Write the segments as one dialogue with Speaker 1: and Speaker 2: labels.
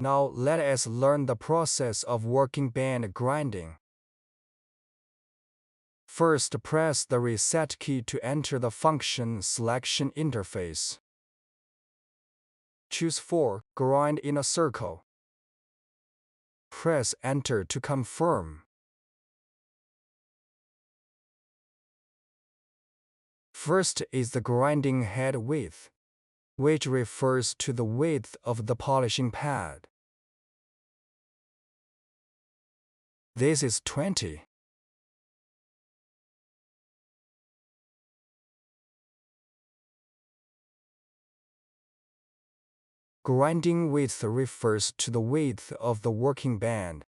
Speaker 1: Now let us learn the process of working band grinding. First, press the reset key to enter the function selection interface. Choose 4, grind in a circle. Press Enter to confirm. First is the grinding head width, which refers to the width of the polishing pad. This is 20. Grinding width refers to the width of the working band.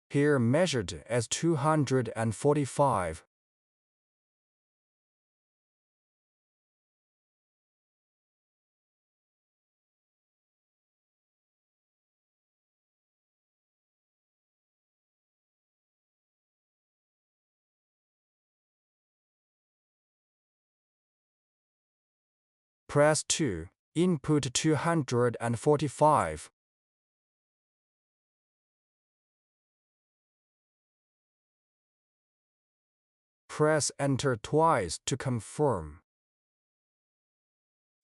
Speaker 1: Here measured as 245. Press 2, input 245. Press Enter twice to confirm.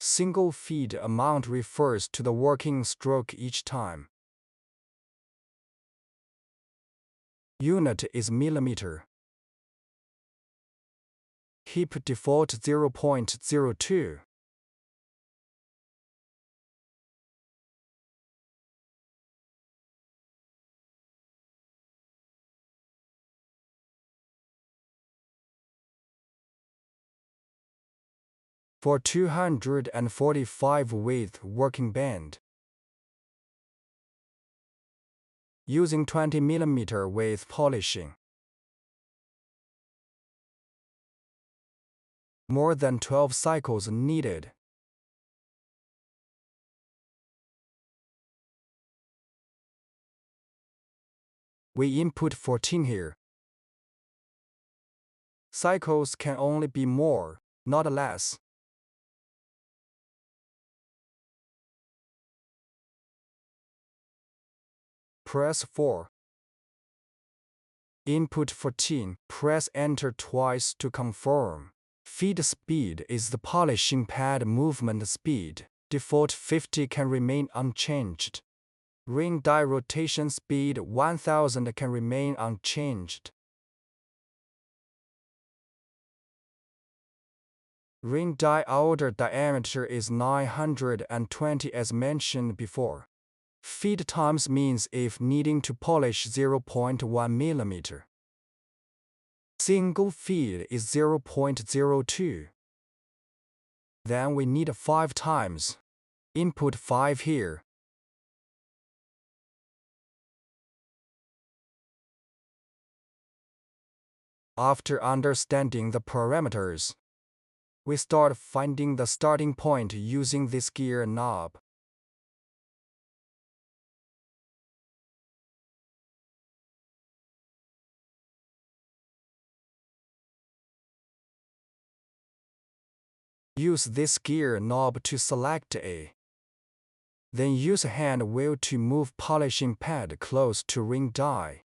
Speaker 1: Single feed amount refers to the working stroke each time. Unit is millimeter. Hip default 0.02. For 245 width working band. Using 20 mm with polishing. More than 12 cycles needed. We input 14 here. Cycles can only be more, not less. Press 4. Input 14, press Enter twice to confirm. Feed speed is the polishing pad movement speed. Default 50 can remain unchanged. Ring die rotation speed 1000 can remain unchanged. Ring die outer diameter is 920 as mentioned before. Feed times means if needing to polish 0.1 mm. Single feed is 0.02. Then we need 5 times. Input 5 here. After understanding the parameters, we start finding the starting point using this gear knob. Use this gear knob to select A. Then use hand wheel to move polishing pad close to ring die.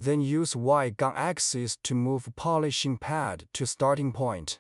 Speaker 1: Then use Y-gun axis to move polishing pad to starting point.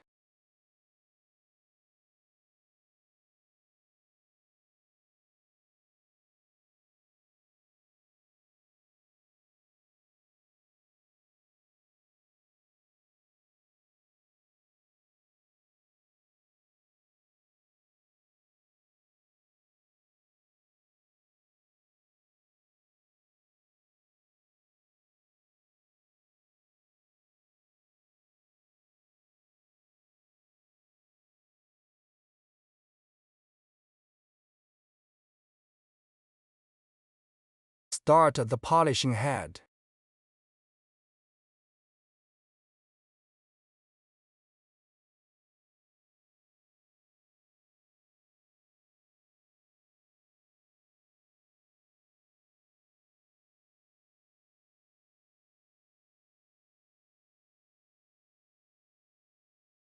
Speaker 1: start the polishing head.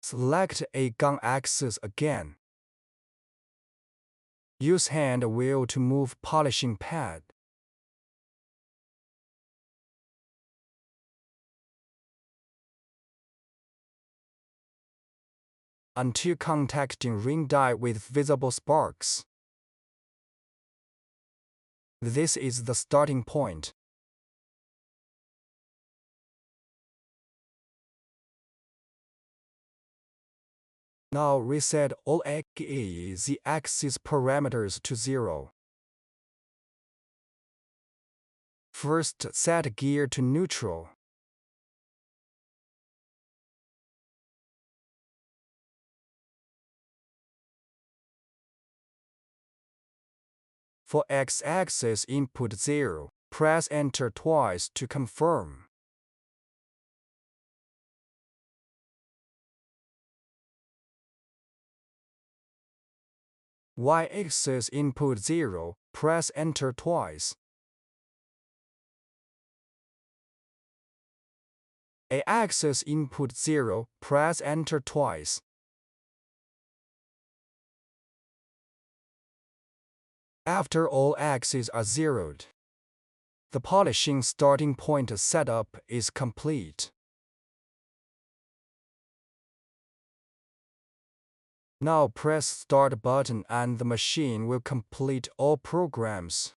Speaker 1: Select a gun axis again. Use hand wheel to move polishing pad. Until contacting ring die with visible sparks. This is the starting point. Now reset all z-axis parameters to 0. First, set gear to neutral. For x-axis input 0, press Enter twice to confirm. Y-axis input 0, press Enter twice. A-axis input 0, press Enter twice. After all axes are zeroed, the polishing starting point setup is complete. Now press Start button and the machine will complete all programs.